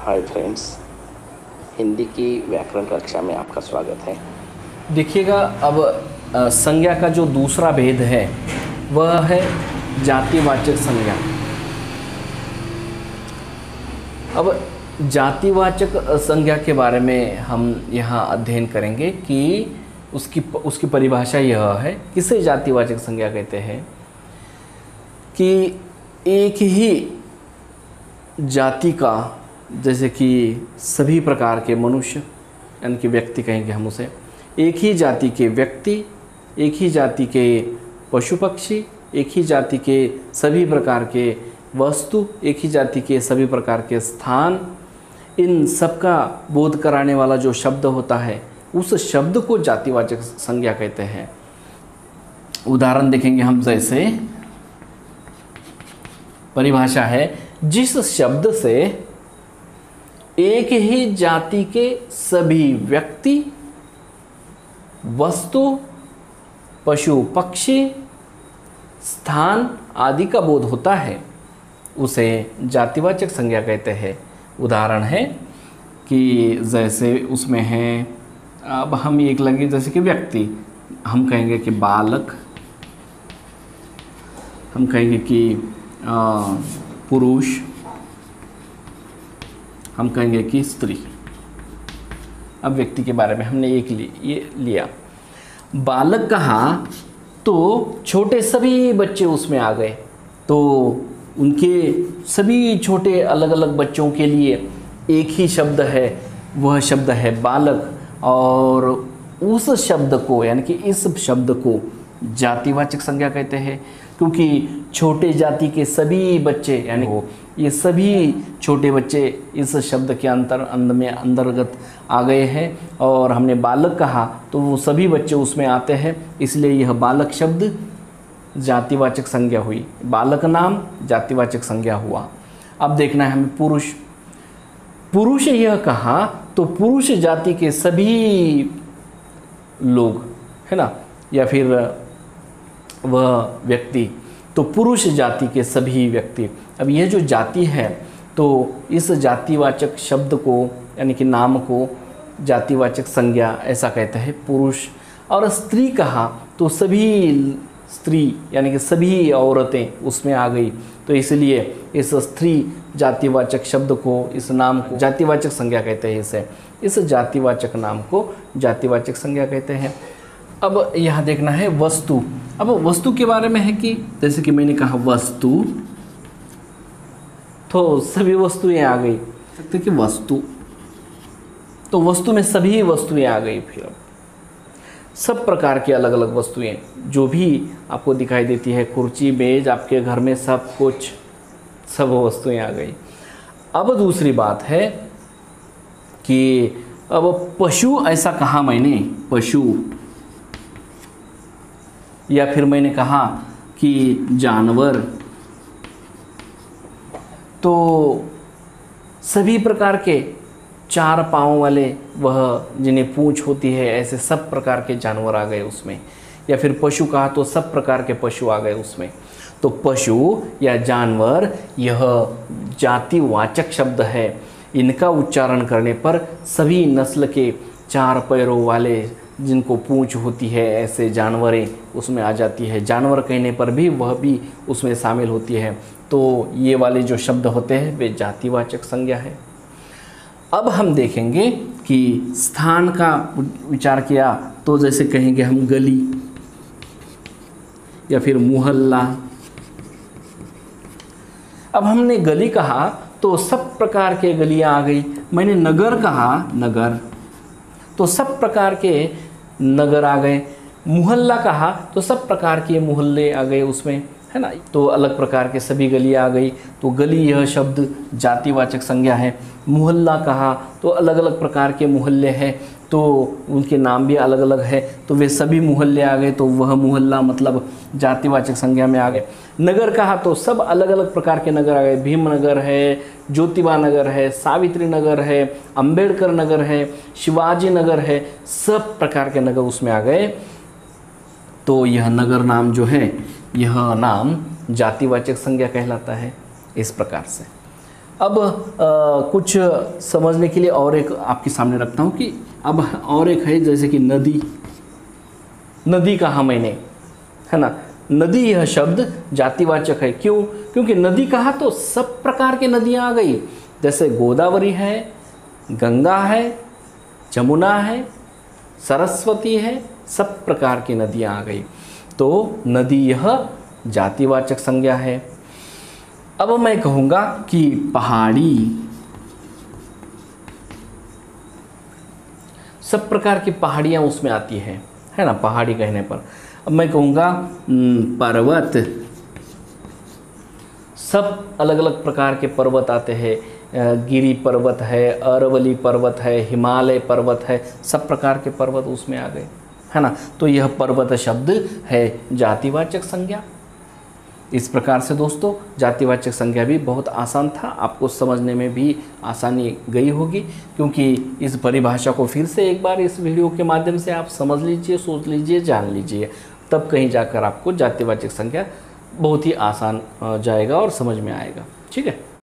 Hi friends, Hindi की व्याकरण कक्षा में आपका स्वागत है। देखिएगा, अब संज्ञा का जो दूसरा भेद है वह है जातिवाचक संज्ञा। अब जातिवाचक संज्ञा के बारे में हम यहाँ अध्ययन करेंगे कि उसकी परिभाषा यह है। किसे जातिवाचक संज्ञा कहते हैं कि एक ही जाति का, जैसे कि सभी प्रकार के मनुष्य यानी कि व्यक्ति कहेंगे हम उसे, एक ही जाति के व्यक्ति, एक ही जाति के पशु पक्षी, एक ही जाति के सभी प्रकार के वस्तु, एक ही जाति के सभी प्रकार के स्थान, इन सबका बोध कराने वाला जो शब्द होता है उस शब्द को जातिवाचक संज्ञा कहते हैं। उदाहरण देखेंगे हम, जैसे परिभाषा है, जिस शब्द से एक ही जाति के सभी व्यक्ति, वस्तु, पशु पक्षी, स्थान आदि का बोध होता है उसे जातिवाचक संज्ञा कहते हैं। उदाहरण है कि जैसे उसमें है, अब हम एक लगे जैसे कि व्यक्ति, हम कहेंगे कि बालक, हम कहेंगे कि पुरुष, हम कहेंगे कि स्त्री। अब व्यक्ति के बारे में हमने ये लिया, बालक कहा तो छोटे सभी बच्चे उसमें आ गए, तो उनके सभी छोटे अलग अलग बच्चों के लिए एक ही शब्द है, वह शब्द है बालक। और उस शब्द को यानी कि इस शब्द को जातिवाचक संज्ञा कहते हैं, क्योंकि छोटे जाति के सभी बच्चे यानी ये सभी छोटे बच्चे इस शब्द के अंतर्गत आ गए हैं। और हमने बालक कहा तो वो सभी बच्चे उसमें आते हैं, इसलिए यह बालक शब्द जातिवाचक संज्ञा हुई। बालक नाम जातिवाचक संज्ञा हुआ। अब देखना है हमें पुरुष। पुरुष यह कहा तो पुरुष जाति के सभी लोग, है ना, या फिर वह व्यक्ति, तो पुरुष जाति के सभी व्यक्ति। अब यह जो जाति है तो इस जातिवाचक शब्द को यानी कि नाम को जातिवाचक संज्ञा ऐसा कहते हैं, पुरुष। और स्त्री कहा तो सभी स्त्री यानी कि सभी औरतें उसमें आ गई, तो इसलिए इस स्त्री जातिवाचक शब्द को, इस नाम को जातिवाचक संज्ञा कहते हैं। इस जातिवाचक नाम को जातिवाचक संज्ञा कहते हैं। अब यहाँ देखना है वस्तु। अब वस्तु के बारे में है कि जैसे कि मैंने कहा वस्तु, तो सभी वस्तुएं आ गई, सकते कि वस्तु, तो वस्तु में सभी वस्तुएं आ गई। फिर सब प्रकार की अलग अलग वस्तुएं जो भी आपको दिखाई देती है, कुर्सी मेज आपके घर में सब कुछ, सब वस्तुएं आ गई। अब दूसरी बात है कि अब पशु ऐसा कहा मैंने, पशु, या फिर मैंने कहा कि जानवर, तो सभी प्रकार के चार पाँव वाले, वह जिन्हें पूंछ होती है, ऐसे सब प्रकार के जानवर आ गए उसमें। या फिर पशु कहा तो सब प्रकार के पशु आ गए उसमें। तो पशु या जानवर यह जातिवाचक शब्द है। इनका उच्चारण करने पर सभी नस्ल के चार पैरों वाले जिनको पूंछ होती है ऐसे जानवरें उसमें आ जाती है। जानवर कहने पर भी वह भी उसमें शामिल होती है। तो ये वाले जो शब्द होते हैं वे जातिवाचक संज्ञा है। अब हम देखेंगे कि स्थान का विचार किया तो जैसे कहेंगे हम गली या फिर मोहल्ला। अब हमने गली कहा तो सब प्रकार के गलियां आ गई। मैंने नगर कहा, नगर, तो सब प्रकार के नगर आ गए। मोहल्ला कहा तो सब प्रकार के मोहल्ले आ गए उसमें, है ना, तो अलग प्रकार के सभी गलियां आ गई। तो गली यह शब्द जातिवाचक संज्ञा है। मोहल्ला कहा तो अलग अलग प्रकार के मोहल्ले हैं, तो उनके नाम भी अलग अलग है, तो वे सभी मोहल्ले आ गए, तो वह मोहल्ला मतलब जातिवाचक संज्ञा में आ गए। नगर कहा तो सब अलग अलग प्रकार के नगर आ गए। भीमनगर है, ज्योतिबा नगर है, सावित्री नगर है, अंबेडकर नगर है, शिवाजी नगर है, सब प्रकार के नगर उसमें आ गए। तो यह नगर नाम जो है, यह नाम जातिवाचक संज्ञा कहलाता है। इस प्रकार से अब कुछ समझने के लिए और एक आपके सामने रखता हूँ कि अब और एक है, जैसे कि नदी। नदी कहा मैंने, है ना। नदी यह शब्द जातिवाचक है। क्यों? क्योंकि नदी कहा तो सब प्रकार की नदियाँ आ गई, जैसे गोदावरी है, गंगा है, जमुना है, सरस्वती है, सब प्रकार की नदियाँ आ गई। तो नदी यह जातिवाचक संज्ञा है। अब मैं कहूँगा कि पहाड़ी, सब प्रकार की पहाड़ियाँ उसमें आती है ना, पहाड़ी कहने पर। अब मैं कहूँगा पर्वत, सब अलग अलग प्रकार के पर्वत आते हैं। गिरी पर्वत है, अरवली पर्वत है, हिमालय पर्वत है, सब प्रकार के पर्वत उसमें आ गए, है ना। तो यह पर्वत शब्द है जातिवाचक संज्ञा। इस प्रकार से दोस्तों जातिवाचक संज्ञा भी बहुत आसान था, आपको समझने में भी आसानी गई होगी, क्योंकि इस परिभाषा को फिर से एक बार इस वीडियो के माध्यम से आप समझ लीजिए, सोच लीजिए, जान लीजिए, तब कहीं जाकर आपको जातिवाचक संज्ञा बहुत ही आसान जाएगा और समझ में आएगा। ठीक है।